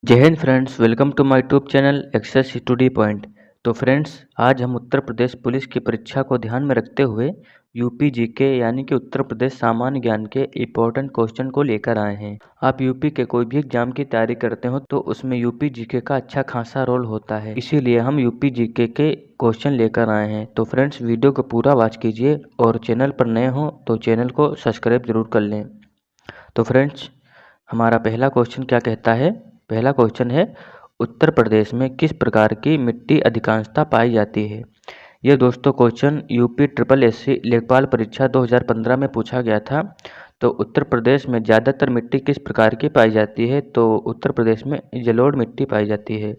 जय Hind friends, welcome to my YouTube channel access study point. तो friends, आज हम उत्तर प्रदेश पुलिस की परीक्षा को ध्यान में रखते हुए यूपी जीके यानी कि उत्तर प्रदेश सामान्य ज्ञान के इम्पोर्टेंट क्वेश्चन को लेकर आए हैं। आप यूपी के कोई भी एग्जाम की तैयारी करते हो तो उसमें यूपी जीके का अच्छा खासा रोल होता है, इसीलिए हम यूपी जीके के क्वेश्चन लेकर आए हैं। तो फ्रेंड्स, वीडियो को पूरा वॉच कीजिए और चैनल पर नए हो तो चैनल को सब्सक्राइब जरूर कर लें। तो फ्रेंड्स, हमारा पहला क्वेश्चन क्या कहता है। पहला क्वेश्चन है, उत्तर प्रदेश में किस प्रकार की मिट्टी अधिकांशतः पाई जाती है। यह दोस्तों क्वेश्चन यूपी ट्रिपल एससी लेखपाल परीक्षा 2015 में पूछा गया था। तो उत्तर प्रदेश में ज़्यादातर मिट्टी किस प्रकार की पाई जाती है, तो उत्तर प्रदेश में जलोढ़ मिट्टी पाई जाती है।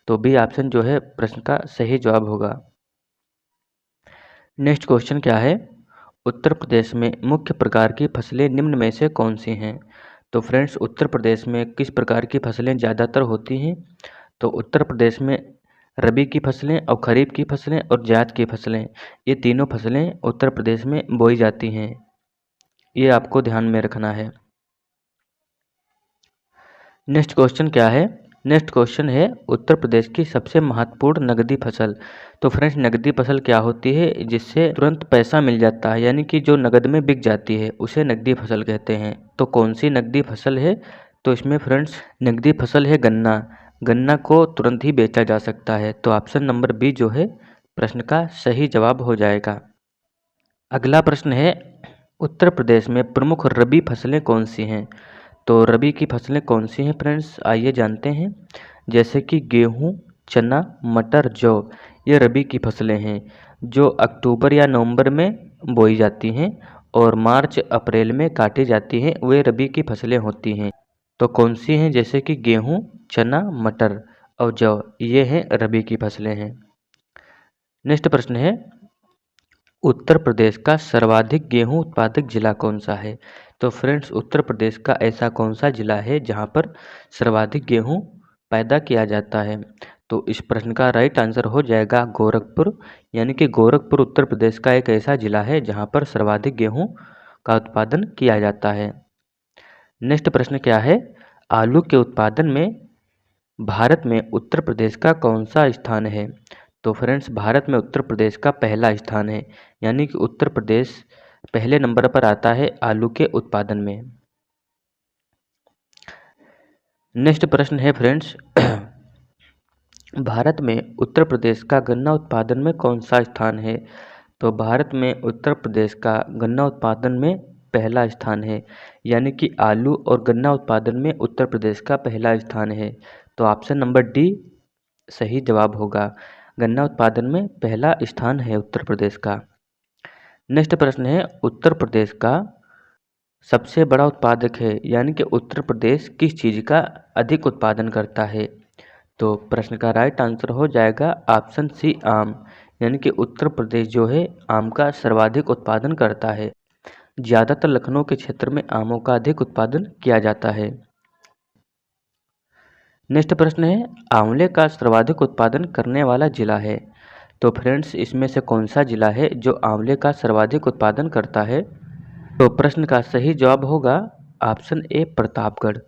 तो बी ऑप्शन जो है प्रश्न का सही जवाब होगा। नेक्स्ट क्वेश्चन क्या है, उत्तर प्रदेश में मुख्य प्रकार की फसलें निम्न में से कौन सी हैं। तो फ्रेंड्स, उत्तर प्रदेश में किस प्रकार की फसलें ज़्यादातर होती हैं। तो उत्तर प्रदेश में रबी की फसलें और खरीफ की फसलें और जायद की फसलें, ये तीनों फसलें उत्तर प्रदेश में बोई जाती हैं। ये आपको ध्यान में रखना है। नेक्स्ट क्वेश्चन क्या है। नेक्स्ट क्वेश्चन है, उत्तर प्रदेश की सबसे महत्वपूर्ण नकदी फसल। तो फ्रेंड्स, नकदी फसल क्या होती है जिससे तुरंत पैसा मिल जाता है, यानी कि जो नकद में बिक जाती है उसे नकदी फसल कहते हैं। तो कौन सी नकदी फसल है, तो इसमें फ्रेंड्स नकदी फसल है गन्ना। गन्ना को तुरंत ही बेचा जा सकता है। तो ऑप्शन नंबर बी जो है प्रश्न का सही जवाब हो जाएगा। अगला प्रश्न है, उत्तर प्रदेश में प्रमुख रबी फसलें कौन सी हैं। तो रबी की फसलें कौन सी हैं फ्रेंड्स, आइए जानते हैं। जैसे कि गेहूं, चना, मटर, जौ, ये रबी की फसलें हैं जो अक्टूबर या नवंबर में बोई जाती हैं और मार्च अप्रैल में काटी जाती हैं। वे रबी की फसलें होती हैं। तो कौन सी हैं, जैसे कि गेहूं, चना, मटर और जौ, ये हैं रबी की फसलें हैं। नेक्स्ट प्रश्न है, उत्तर प्रदेश का सर्वाधिक गेहूं उत्पादक जिला कौन सा है। तो फ्रेंड्स, उत्तर प्रदेश का ऐसा कौन सा जिला है जहां पर सर्वाधिक गेहूं पैदा किया जाता है। तो इस प्रश्न का राइट आंसर हो जाएगा गोरखपुर, यानी कि गोरखपुर उत्तर प्रदेश का एक ऐसा जिला है जहां पर सर्वाधिक गेहूं का उत्पादन किया जाता है। नेक्स्ट प्रश्न क्या है, आलू के उत्पादन में भारत में उत्तर प्रदेश का कौन सा स्थान है। तो फ्रेंड्स, भारत में उत्तर प्रदेश का पहला स्थान है, यानी कि उत्तर प्रदेश पहले नंबर पर आता है आलू के उत्पादन में। नेक्स्ट प्रश्न है फ्रेंड्स, भारत में उत्तर प्रदेश का गन्ना उत्पादन में कौन सा स्थान है। तो भारत में उत्तर प्रदेश का गन्ना उत्पादन में पहला स्थान है, यानी कि आलू और गन्ना उत्पादन में उत्तर प्रदेश का पहला स्थान है। तो ऑप्शन नंबर डी सही जवाब होगा। गन्ना उत्पादन में पहला स्थान है उत्तर प्रदेश का। नेक्स्ट प्रश्न है, उत्तर प्रदेश का सबसे बड़ा उत्पादक है, यानी कि उत्तर प्रदेश किस चीज़ का अधिक उत्पादन करता है। तो प्रश्न का राइट आंसर हो जाएगा ऑप्शन सी आम, यानी कि उत्तर प्रदेश जो है आम का सर्वाधिक उत्पादन करता है। ज़्यादातर लखनऊ के क्षेत्र में आमों का अधिक उत्पादन किया जाता है। नेक्स्ट प्रश्न है, आंवले का सर्वाधिक उत्पादन करने वाला जिला है। तो फ्रेंड्स, इसमें से कौन सा जिला है जो आंवले का सर्वाधिक उत्पादन करता है। तो प्रश्न का सही जवाब होगा ऑप्शन ए प्रतापगढ़।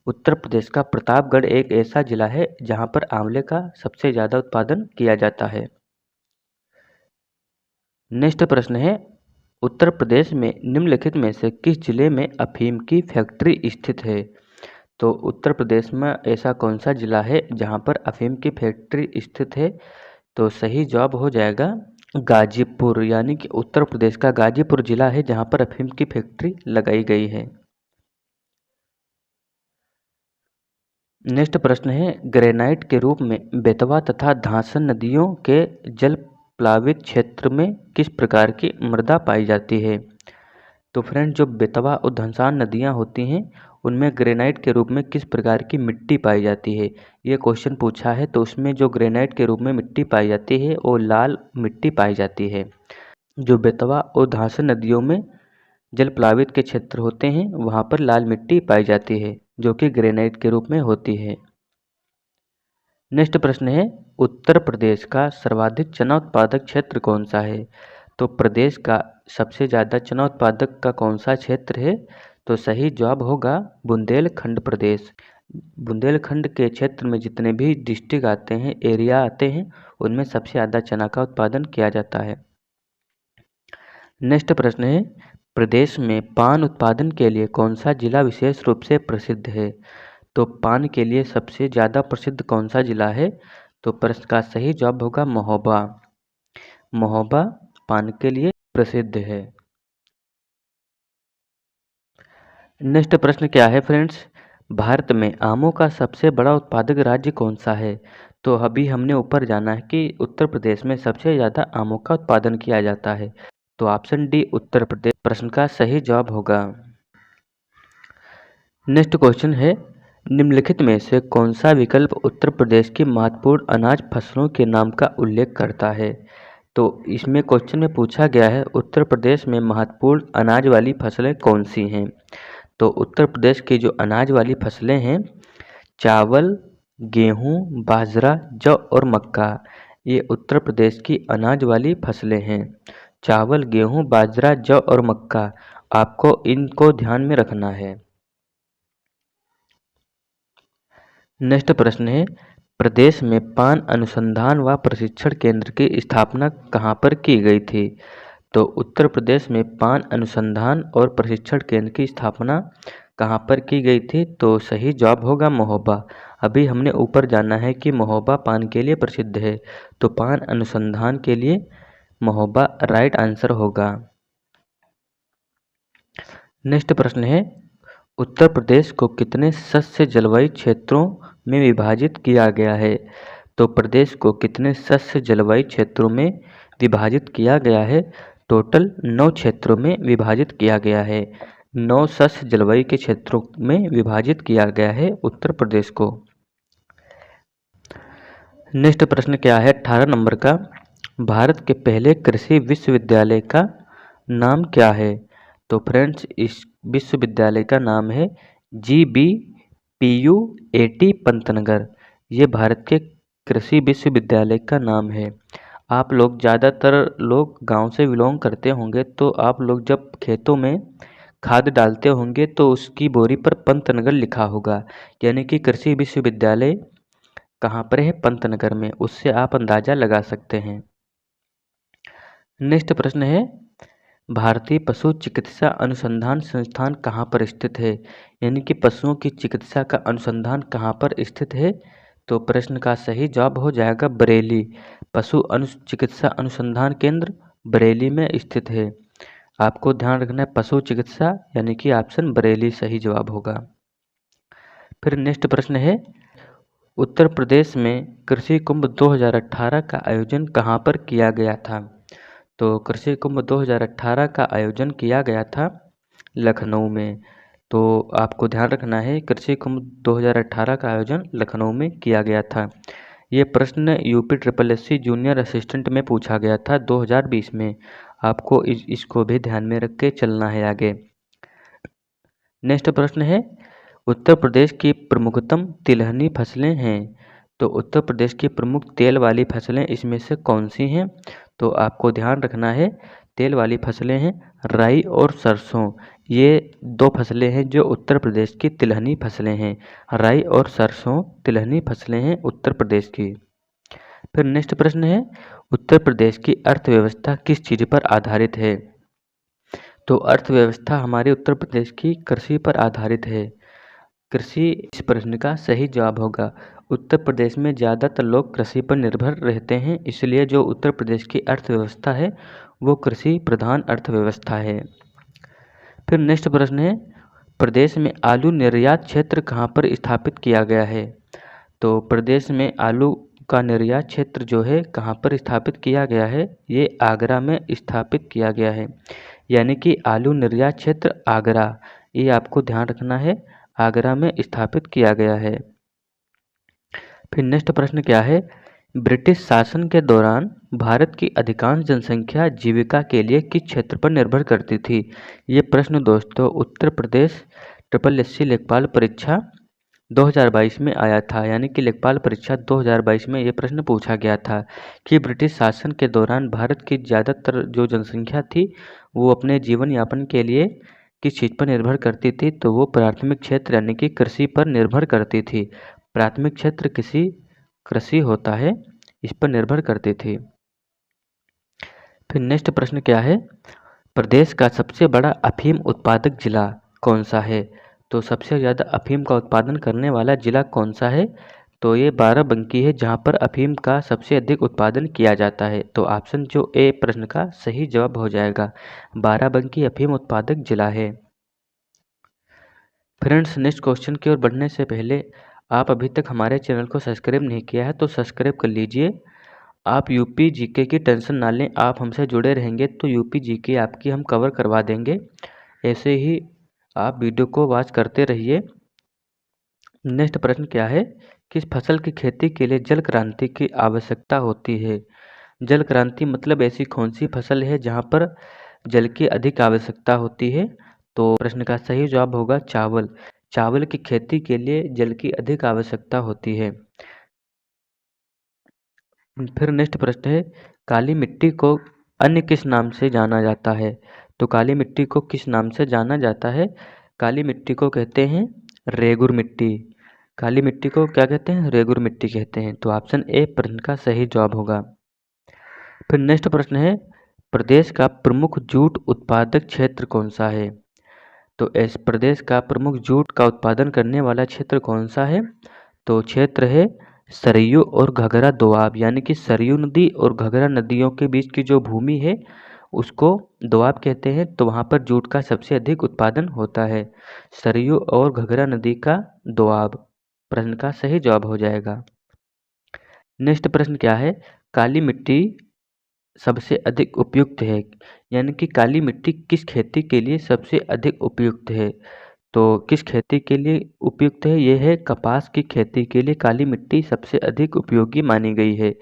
उत्तर प्रदेश का प्रतापगढ़ एक ऐसा जिला है जहां पर आंवले का सबसे ज़्यादा उत्पादन किया जाता है। नेक्स्ट प्रश्न है, उत्तर प्रदेश में निम्नलिखित में से किस जिले में अफीम की फैक्ट्री स्थित है। तो उत्तर प्रदेश में ऐसा कौन सा जिला है जहां पर अफीम की फैक्ट्री स्थित है। तो सही जवाब हो जाएगा गाजीपुर, यानी कि उत्तर प्रदेश का गाजीपुर जिला है जहां पर अफीम की फैक्ट्री लगाई गई है। नेक्स्ट प्रश्न है, ग्रेनाइट के रूप में बेतवा तथा धांसन नदियों के जल प्लावित क्षेत्र में किस प्रकार की मृदा पाई जाती है। तो फ्रेंड, जो बेतवा और धंसान नदियां होती हैं उनमें ग्रेनाइट के रूप में किस प्रकार की मिट्टी पाई जाती है, ये क्वेश्चन पूछा है। तो उसमें जो ग्रेनाइट के रूप में मिट्टी पाई जाती है वो लाल मिट्टी पाई जाती है। जो बेतवा और धांसन नदियों में जल प्लावित के क्षेत्र होते हैं वहाँ पर लाल मिट्टी पाई जाती है जो कि ग्रेनाइट के रूप में होती है। नेक्स्ट प्रश्न है, उत्तर प्रदेश का सर्वाधिक चना उत्पादक क्षेत्र कौन सा है। तो प्रदेश का सबसे ज़्यादा चना उत्पादक का कौन सा क्षेत्र है। तो सही जवाब होगा बुंदेलखंड प्रदेश। बुंदेलखंड के क्षेत्र में जितने भी डिस्ट्रिक्ट आते हैं, एरिया आते हैं, उनमें सबसे ज़्यादा चना का उत्पादन किया जाता है। नेक्स्ट प्रश्न है, प्रदेश में पान उत्पादन के लिए कौन सा जिला विशेष रूप से प्रसिद्ध है? तो पान के लिए सबसे ज़्यादा प्रसिद्ध कौन सा जिला है? तो प्रश्न का सही जवाब होगा महोबा। महोबा पान के लिए प्रसिद्ध है। नेक्स्ट प्रश्न क्या है फ्रेंड्स, भारत में आमों का सबसे बड़ा उत्पादक राज्य कौन सा है? तो अभी हमने ऊपर जाना है कि उत्तर प्रदेश में सबसे ज़्यादा आमों का उत्पादन किया जाता है। तो ऑप्शन डी उत्तर प्रदेश प्रश्न का सही जवाब होगा। नेक्स्ट क्वेश्चन है, निम्नलिखित में से कौन सा विकल्प उत्तर प्रदेश की महत्वपूर्ण अनाज फसलों के नाम का उल्लेख करता है? तो इसमें क्वेश्चन में पूछा गया है उत्तर प्रदेश में महत्वपूर्ण अनाज वाली फसलें कौन सी हैं? तो उत्तर प्रदेश की जो अनाज वाली फसलें हैं, चावल, गेहूं, बाजरा, जौ और मक्का, ये उत्तर प्रदेश की अनाज वाली फसलें हैं। चावल, गेहूं, बाजरा, जौ और मक्का, आपको इनको ध्यान में रखना है। नेक्स्ट प्रश्न है, प्रदेश में पान अनुसंधान व प्रशिक्षण केंद्र की स्थापना कहाँ पर की गई थी? तो उत्तर प्रदेश में पान अनुसंधान और प्रशिक्षण केंद्र की स्थापना कहाँ पर की गई थी? तो सही जवाब होगा महोबा। अभी हमने ऊपर जाना है कि महोबा पान के लिए प्रसिद्ध है, तो पान अनुसंधान के लिए महोबा राइट आंसर होगा। नेक्स्ट प्रश्न है, उत्तर प्रदेश को कितने शस्य जलवायु क्षेत्रों में विभाजित किया गया है? तो प्रदेश को कितने शस्य जलवायु क्षेत्रों में विभाजित किया गया है? टोटल 9 क्षेत्रों में विभाजित किया गया है। 9 शस्य जलवायु के क्षेत्रों में विभाजित किया गया है उत्तर प्रदेश को। नेक्स्ट प्रश्न क्या है 18 नंबर का, भारत के पहले कृषि विश्वविद्यालय का नाम क्या है? तो फ्रेंड्स इस विश्वविद्यालय का नाम है GBPUAT पंतनगर। ये भारत के कृषि विश्वविद्यालय का नाम है। आप लोग ज़्यादातर लोग गांव से बिलोंग करते होंगे, तो आप लोग जब खेतों में खाद डालते होंगे तो उसकी बोरी पर पंतनगर लिखा होगा, यानी कि कृषि विश्वविद्यालय कहाँ पर है? पंतनगर में। उससे आप अंदाज़ा लगा सकते हैं। नेक्स्ट प्रश्न है, भारतीय पशु चिकित्सा अनुसंधान संस्थान कहाँ पर स्थित है? यानी कि पशुओं की चिकित्सा का अनुसंधान कहाँ पर स्थित है? तो प्रश्न का सही जवाब हो जाएगा बरेली। पशु चिकित्सा अनुसंधान केंद्र बरेली में स्थित है। आपको ध्यान रखना है पशु चिकित्सा, यानी कि ऑप्शन बरेली सही जवाब होगा। फिर नेक्स्ट प्रश्न है, उत्तर प्रदेश में कृषि कुंभ 2018 का आयोजन कहाँ पर किया गया था? तो कृषि कुंभ 2018 का आयोजन किया गया था लखनऊ में। तो आपको ध्यान रखना है कृषि कुंभ 2018 का आयोजन लखनऊ में किया गया था। ये प्रश्न UPSSC जूनियर असिस्टेंट में पूछा गया था 2020 में। आपको इसको भी ध्यान में रख के चलना है आगे। नेक्स्ट प्रश्न है, उत्तर प्रदेश की प्रमुखतम तिलहनी फसलें हैं। तो उत्तर प्रदेश की प्रमुख तेल वाली फसलें इसमें से कौन सी हैं? तो आपको ध्यान रखना है तेल वाली फसलें हैं राई और सरसों। ये 2 फसलें हैं जो उत्तर प्रदेश की तिलहनी फसलें हैं। राई और सरसों तिलहनी फसलें हैं उत्तर प्रदेश की। फिर नेक्स्ट प्रश्न है, उत्तर प्रदेश की अर्थव्यवस्था किस चीज़ पर आधारित है? तो अर्थव्यवस्था हमारे उत्तर प्रदेश की कृषि पर आधारित है। कृषि इस प्रश्न का सही जवाब होगा। उत्तर प्रदेश में ज़्यादातर लोग कृषि पर निर्भर रहते हैं, इसलिए जो उत्तर प्रदेश की अर्थव्यवस्था है वो कृषि प्रधान अर्थव्यवस्था है। फिर नेक्स्ट प्रश्न है, प्रदेश में आलू निर्यात क्षेत्र कहाँ पर स्थापित किया गया है? तो प्रदेश में आलू का निर्यात क्षेत्र जो है कहाँ पर स्थापित किया गया है? ये आगरा में स्थापित किया गया है, यानी कि आलू निर्यात क्षेत्र आगरा, ये आपको ध्यान रखना है, आगरा में स्थापित किया गया है। फिर नेक्स्ट प्रश्न क्या है, ब्रिटिश शासन के दौरान भारत की अधिकांश जनसंख्या जीविका के लिए किस क्षेत्र पर निर्भर करती थी? ये प्रश्न दोस्तों उत्तर प्रदेश SSC लेखपाल परीक्षा 2022 में आया था, यानी कि लेखपाल परीक्षा 2022 में ये प्रश्न पूछा गया था कि ब्रिटिश शासन के दौरान भारत की ज़्यादातर जो जनसंख्या थी वो अपने जीवन यापन के लिए किस चीज़ पर निर्भर करती थी, तो वो प्राथमिक क्षेत्र यानी कि कृषि पर निर्भर करती थी। प्राथमिक क्षेत्र कृषि होता है, इस पर निर्भर करती थी। फिर नेक्स्ट प्रश्न क्या है, प्रदेश का सबसे बड़ा अफीम उत्पादक जिला कौन सा है? तो सबसे ज़्यादा अफीम का उत्पादन करने वाला जिला कौन सा है? तो ये बाराबंकी है, जहाँ पर अफीम का सबसे अधिक उत्पादन किया जाता है। तो ऑप्शन जो ए प्रश्न का सही जवाब हो जाएगा, बाराबंकी अफीम उत्पादक जिला है। फ्रेंड्स, नेक्स्ट क्वेश्चन की ओर बढ़ने से पहले आप अभी तक हमारे चैनल को सब्सक्राइब नहीं किया है तो सब्सक्राइब कर लीजिए। आप यूपी जीके की टेंशन ना लें, आप हमसे जुड़े रहेंगे तो यूपी जीके आपकी हम कवर करवा देंगे। ऐसे ही आप वीडियो को वॉच करते रहिए। नेक्स्ट प्रश्न क्या है, किस फसल की खेती के लिए जल क्रांति की आवश्यकता होती है? जल क्रांति मतलब ऐसी कौन सी फसल है जहाँ पर जल की अधिक आवश्यकता होती है? तो प्रश्न का सही जवाब होगा चावल। चावल की खेती के लिए जल की अधिक आवश्यकता होती है। फिर नेक्स्ट प्रश्न है, काली मिट्टी को अन्य किस नाम से जाना जाता है? तो काली मिट्टी को किस नाम से जाना जाता है? काली मिट्टी को कहते हैं रेगुर मिट्टी। काली मिट्टी को क्या कहते हैं? रेगुर मिट्टी कहते हैं। तो ऑप्शन ए प्रश्न का सही जवाब होगा। फिर नेक्स्ट प्रश्न है, प्रदेश का प्रमुख जूट उत्पादक क्षेत्र कौन सा है? तो इस प्रदेश का प्रमुख जूट का उत्पादन करने वाला क्षेत्र कौन सा है? तो क्षेत्र है सरयू और घघरा दोआब, यानी कि सरयू नदी और घघरा नदियों के बीच की जो भूमि है उसको दोआब कहते हैं। तो वहाँ पर जूट का सबसे अधिक उत्पादन होता है, सरयू और घघरा नदी का दोआब प्रश्न का सही जवाब हो जाएगा। नेक्स्ट प्रश्न क्या है, काली मिट्टी सबसे अधिक उपयुक्त है, यानी कि काली मिट्टी किस खेती के लिए सबसे अधिक उपयुक्त है? तो किस खेती के लिए उपयुक्त है? ये है कपास की खेती के लिए काली मिट्टी सबसे अधिक उपयोगी मानी गई है।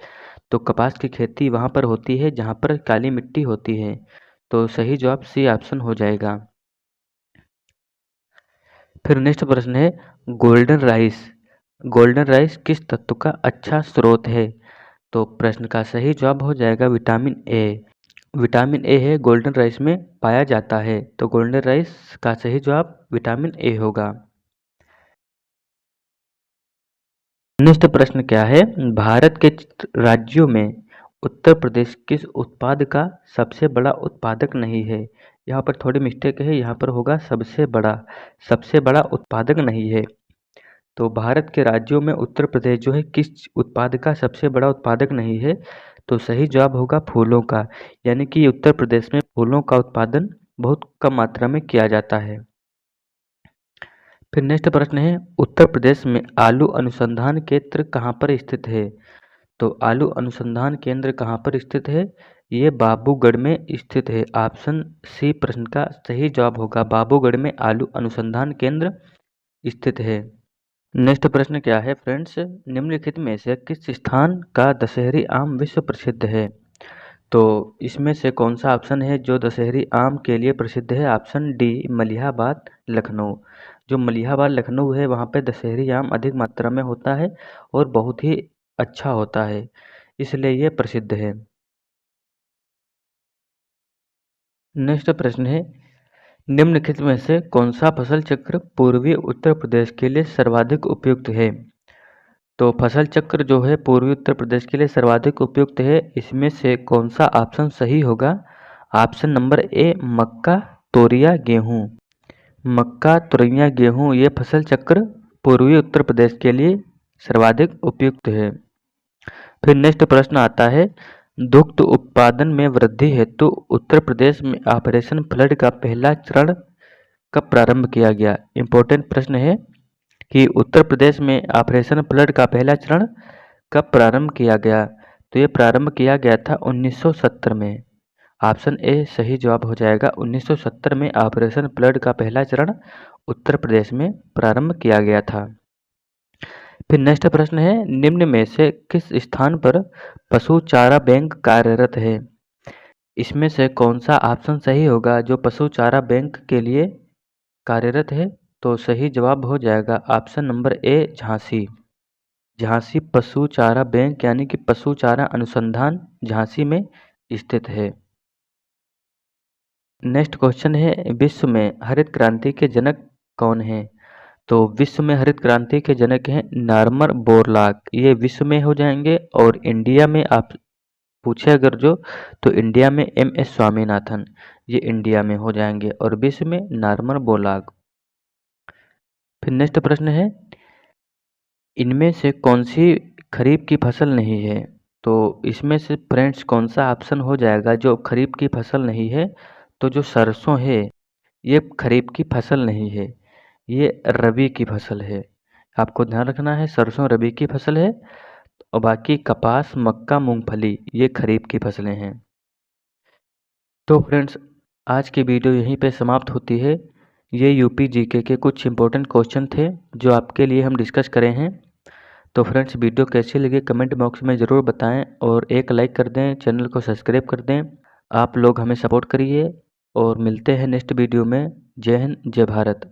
तो कपास की खेती वहाँ पर होती है जहाँ पर काली मिट्टी होती है। तो सही जवाब सी ऑप्शन हो जाएगा। फिर नेक्स्ट प्रश्न है, गोल्डन राइस गोल्डन राइस किस तत्व का अच्छा स्रोत है? तो प्रश्न का सही जवाब हो जाएगा विटामिन ए। विटामिन ए है गोल्डन राइस में पाया जाता है। तो गोल्डन राइस का सही जवाब विटामिन ए होगा। नेक्स्ट प्रश्न क्या है, भारत के राज्यों में उत्तर प्रदेश किस उत्पाद का सबसे बड़ा उत्पादक नहीं है? यहाँ पर थोड़ी मिस्टेक है, यहाँ पर होगा सबसे बड़ा उत्पादक नहीं है। तो भारत के राज्यों में उत्तर प्रदेश जो है किस उत्पाद का सबसे बड़ा उत्पादक नहीं है? तो सही जवाब होगा फूलों का, यानी कि उत्तर प्रदेश में फूलों का उत्पादन बहुत कम मात्रा में किया जाता है। फिर नेक्स्ट प्रश्न है, उत्तर प्रदेश में आलू अनुसंधान केंद्र कहाँ पर स्थित है? तो आलू अनुसंधान केंद्र कहाँ पर स्थित है? ये बाबूगढ़ में स्थित है। ऑप्शन सी प्रश्न का सही जवाब होगा, बाबूगढ़ में आलू अनुसंधान केंद्र स्थित है। नेक्स्ट प्रश्न क्या है फ्रेंड्स, निम्नलिखित में से किस स्थान का दशहरी आम विश्व प्रसिद्ध है? तो इसमें से कौन सा ऑप्शन है जो दशहरी आम के लिए प्रसिद्ध है? Option D Malihabad Lucknow. जो मलिहाबाद लखनऊ है वहाँ पे दशहरी आम अधिक मात्रा में होता है और बहुत ही अच्छा होता है, इसलिए ये प्रसिद्ध है। नेक्स्ट प्रश्न है, निम्नलिखित में से कौन सा फसल चक्र पूर्वी उत्तर प्रदेश के लिए सर्वाधिक उपयुक्त है? तो फसल चक्र जो है पूर्वी उत्तर प्रदेश के लिए सर्वाधिक उपयुक्त है, इसमें से कौन सा ऑप्शन सही होगा? ऑप्शन नंबर ए मक्का तोरिया गेहूँ। मक्का तोरिया गेहूँ ये फसल चक्र पूर्वी उत्तर प्रदेश के लिए सर्वाधिक उपयुक्त है। फिर नेक्स्ट प्रश्न आता है, दुग्ध उत्पादन में वृद्धि हेतु उत्तर प्रदेश में ऑपरेशन फ्लड का पहला चरण कब प्रारंभ किया गया? इम्पोर्टेंट प्रश्न है कि उत्तर प्रदेश में ऑपरेशन फ्लड का पहला चरण कब प्रारंभ किया गया? तो ये प्रारंभ किया गया था 1970 में। ऑप्शन ए सही जवाब हो जाएगा, 1970 में ऑपरेशन फ्लड का पहला चरण उत्तर प्रदेश में प्रारंभ किया गया था। फिर नेक्स्ट प्रश्न है, निम्न में से किस स्थान पर पशु चारा बैंक कार्यरत है? इसमें से कौन सा ऑप्शन सही होगा जो पशु चारा बैंक के लिए कार्यरत है? तो सही जवाब हो जाएगा option number A Jhansi. Jhansi पशु चारा बैंक यानी कि पशु चारा अनुसंधान झांसी में स्थित है। नेक्स्ट क्वेश्चन है, विश्व में हरित क्रांति के जनक कौन हैं? तो विश्व में हरित क्रांति के जनक हैं नॉर्मन बोरलॉग, ये विश्व में हो जाएंगे। और इंडिया में आप पूछे अगर जो, तो इंडिया में MS स्वामीनाथन, ये इंडिया में हो जाएंगे। और विश्व में नॉर्मन बोरलॉग। फिर नेक्स्ट प्रश्न है, इनमें से कौन सी खरीफ की फसल नहीं है? तो इसमें से फ्रेंड्स कौन सा ऑप्शन हो जाएगा जो खरीफ की फसल नहीं है? तो जो सरसों है ये खरीफ की फसल नहीं है, ये रबी की फसल है। आपको ध्यान रखना है, सरसों रबी की फसल है और बाकी कपास, मक्का, मूंगफली ये खरीफ की फसलें हैं। तो फ्रेंड्स आज की वीडियो यहीं पे समाप्त होती है। ये यूपी जीके के कुछ इंपॉर्टेंट क्वेश्चन थे जो आपके लिए हम डिस्कस करें हैं। तो फ्रेंड्स वीडियो कैसी लगी कमेंट बॉक्स में ज़रूर बताएं और एक लाइक कर दें, चैनल को सब्सक्राइब कर दें। आप लोग हमें सपोर्ट करिए और मिलते हैं नेक्स्ट वीडियो में। जय हिंद, जय भारत।